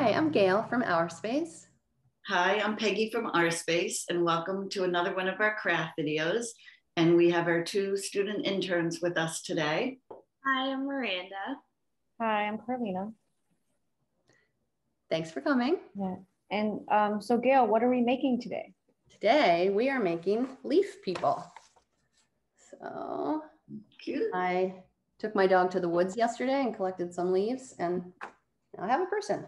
Hi, I'm Gail from Our Space. Hi, I'm Peggy from Our Space, and welcome to another one of our craft videos. And we have our two student interns with us today. Hi, I'm Miranda. Hi, I'm Carlina. Thanks for coming. Yeah. And so Gail, what are we making today? Today we are making leaf people. So Cute. I took my dog to the woods yesterday and collected some leaves, and now I have a person.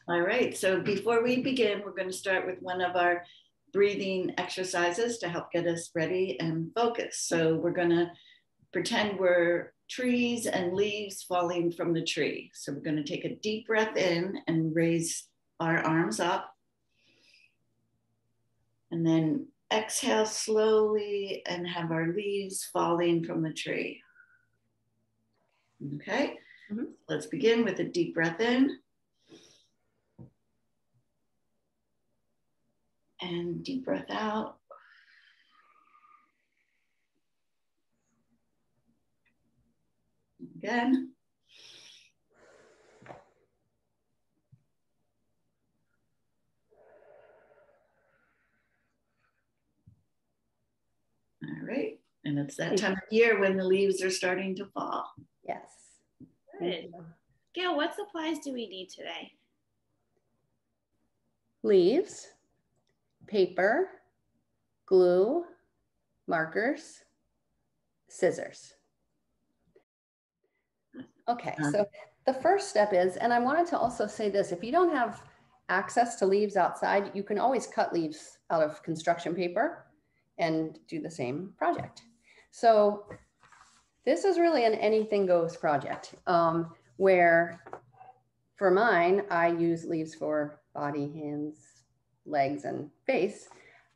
All right, so before we begin, we're going to start with one of our breathing exercises to help get us ready and focused. So we're going to pretend we're trees and leaves falling from the tree. So we're going to take a deep breath in and raise our arms up. And then exhale slowly and have our leaves falling from the tree. Okay, Let's begin with a deep breath in. And deep breath out. Again. All right, and it's that time of year when the leaves are starting to fall. Yes. Good. Gail, what supplies do we need today? Leaves, paper, glue, markers, scissors. Okay, so the first step is, and I wanted to also say this, if you don't have access to leaves outside, you can always cut leaves out of construction paper and do the same project. So this is really an anything goes project, where for mine, I use leaves for body, hands, legs, and face.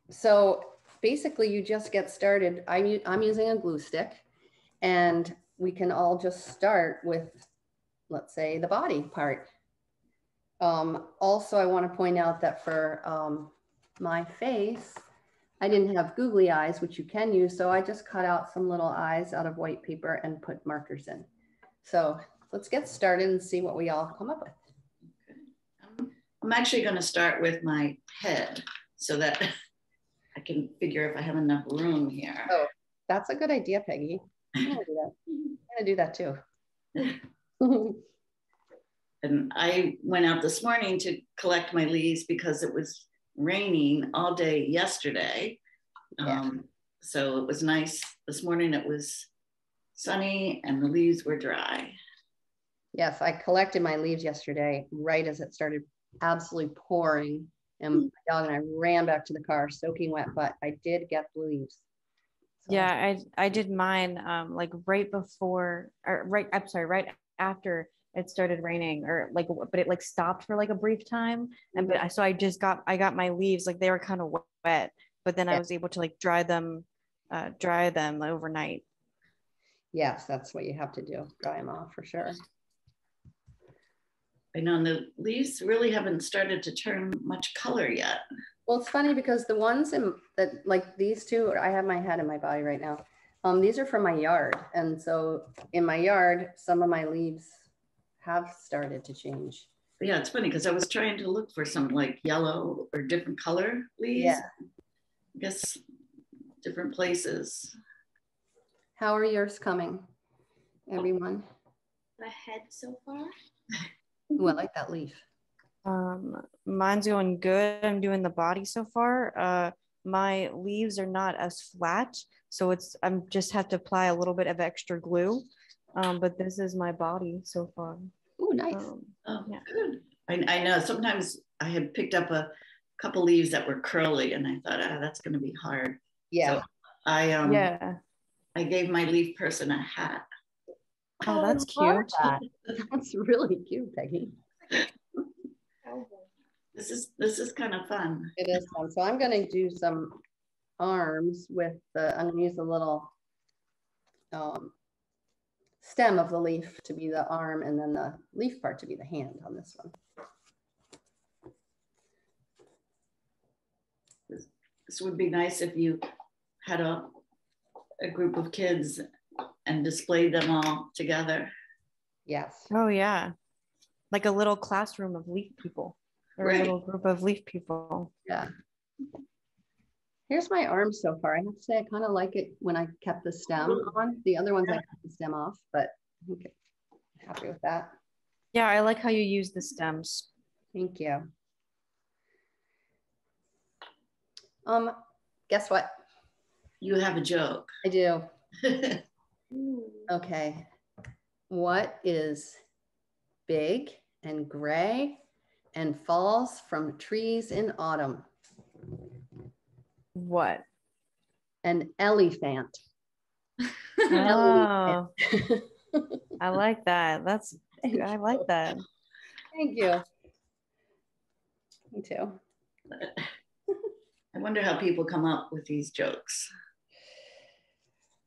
So basically you just get started. I'm using a glue stick, and we can all just start with, let's say, the body part. Also, I want to point out that for my face, I didn't have googly eyes, which you can use. So I just cut out some little eyes out of white paper and put markers in. So let's get started and see what we all come up with. Okay. I'm actually going to start with my head so that I can figure if I have enough room here. Oh, that's a good idea, Peggy. I'm gonna do that too. And I went out this morning to collect my leaves because it was raining all day yesterday. Yeah. So it was nice. This morning it was sunny and the leaves were dry. Yes, I collected my leaves yesterday right as it started absolutely pouring, and my dog and I ran back to the car soaking wet, but I did get the leaves. So. Yeah, I did mine like right before, or right after it started raining, or like, but it like stopped for like a brief time, and but so I got my leaves, like they were kind of wet, but then I was able to like dry them overnight. Yes, that's what you have to do, dry them off for sure. I know the leaves really haven't started to turn much color yet. Well, it's funny because the ones that like these two, I have my head in my body right now. These are from my yard. And so in my yard, some of my leaves have started to change. But yeah, it's funny because I was trying to look for some like yellow or different color leaves. Yeah. I guess different places. How are yours coming, everyone? Ahead so far? Ooh, I like that leaf. Mine's going good. I'm doing the body so far. My leaves are not as flat, so I'm just have to apply a little bit of extra glue. But this is my body so far. Oh, nice. Yeah. Good. I know sometimes I had picked up a couple leaves that were curly and I thought, that's going to be hard. Yeah. So I gave my leaf person a hat. Oh, that's cute. That's really cute, Peggy. This is kind of fun. It is fun. So I'm going to do some arms with I'm going to use the little stem of the leaf to be the arm, and then the leaf part to be the hand on this one. This would be nice if you had a group of kids and displayed them all together. Yes. Oh yeah. like a little classroom of leaf people, or Right. a little group of leaf people. Yeah. Here's my arm so far. I have to say, I kind of like it when I kept the stem on. The other ones I cut the stem off, but I think I'm happy with that. Yeah, I like how you use the stems. Thank you. Guess what? You have a joke. I do. Okay. What is big and gray and falls from trees in autumn? What? An elephant. Oh, I like that. I like that. Thank you. Me too. I wonder how people come up with these jokes.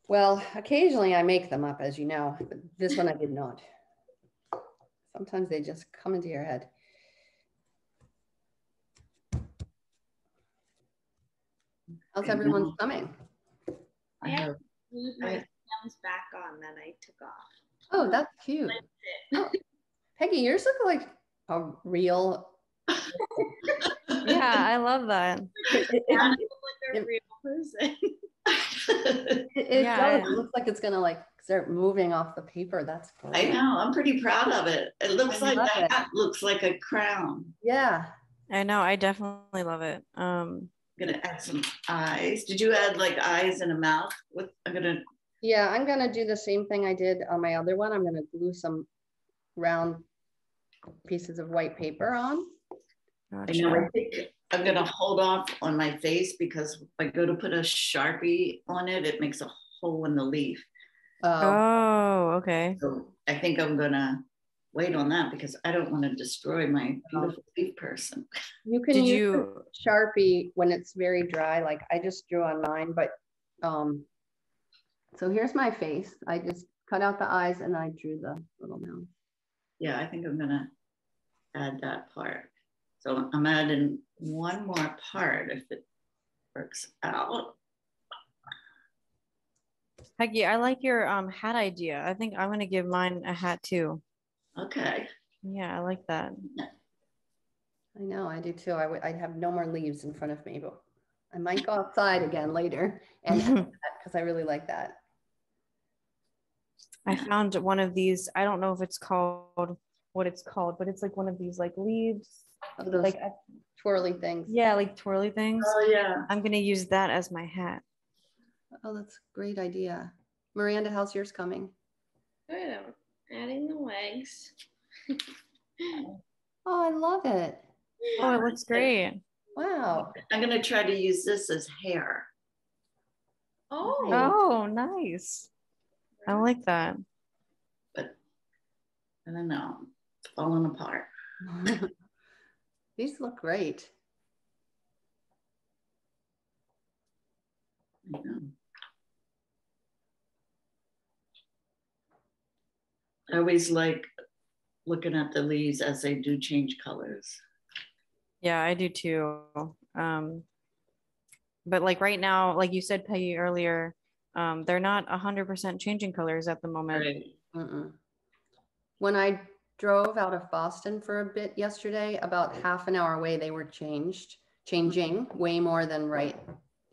Well, occasionally I make them up, as you know, but this one I did not. Sometimes they just come into your head. How's everyone's coming? I Yeah. have, Leave my thumbs back on that I took off. Oh, that's cute. Oh, Peggy, yours look like a real. Yeah, I love that. I look like a real person. It Yeah. does. It looks like it's gonna like start moving off the paper. That's I great. know. I'm pretty proud of it. It looks I like love it. that looks like a crown. Yeah. I know. I definitely love it. I'm gonna add some eyes. Did you add like eyes and a mouth? Yeah, I'm gonna do the same thing I did on my other one. I'm gonna glue some round pieces of white paper on. I know. I think I'm gonna hold off on my face because if I go to put a Sharpie on it, it makes a hole in the leaf. Oh, okay. So I think I'm gonna wait on that because I don't want to destroy my beautiful leaf person. You can Did use you? Sharpie when it's very dry, like I just drew on mine, but so here's my face. I just cut out the eyes and I drew the little mouth. Yeah, I think I'm gonna add that part. So I'm adding one more part if it works out. Peggy, I like your hat idea. I think I'm gonna give mine a hat too. Okay. Yeah, I like that. I know, I do too. I'd have no more leaves in front of me, but I might go outside again later and because I really like that. I found one of these. I don't know if it's called what it's called, but it's like one of these like leaves, Oh, those like twirly things. yeah, like twirly things. Oh yeah. I'm gonna use that as my hat. Oh, that's a great idea. Miranda, how's yours coming? Good. I'm adding the legs. Oh, I love it. Oh, it looks great. Wow. I'm gonna try to use this as hair. Oh. Oh, nice. I like that. But I don't know. It's falling apart. These look great. I know. I always like looking at the leaves as they do change colors. Yeah, I do too. But like right now, like you said, Peggy, earlier, they're not 100% changing colors at the moment. Right. When I drove out of Boston for a bit yesterday, about half an hour away, they were changing way more than right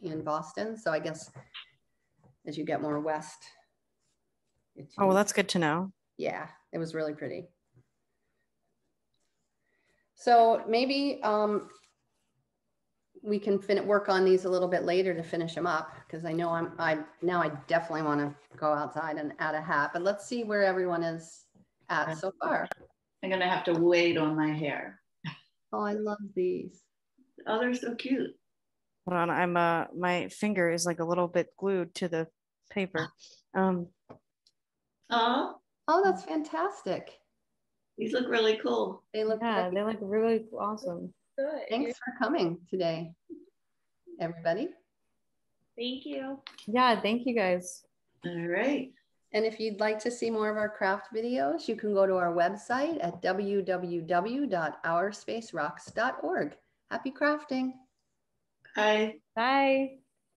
in Boston. So I guess as you get more west. Oh, well, that's good to know. Yeah, it was really pretty. So maybe we can work on these a little bit later to finish them up because I know I definitely want to go outside and add a hat, but let's see where everyone is at so far. I'm gonna have to wait on my hair. Oh, I love these. Oh, they're so cute. Hold on, I'm my finger is like a little bit glued to the paper. Oh, That's fantastic. these look really cool. They look Yeah, great. they look really awesome. Good. Thanks for coming today, everybody. Thank you. Yeah, thank you guys. All right. And if you'd like to see more of our craft videos, you can go to our website at www.ourspacerocks.org. Happy crafting. Bye. Bye.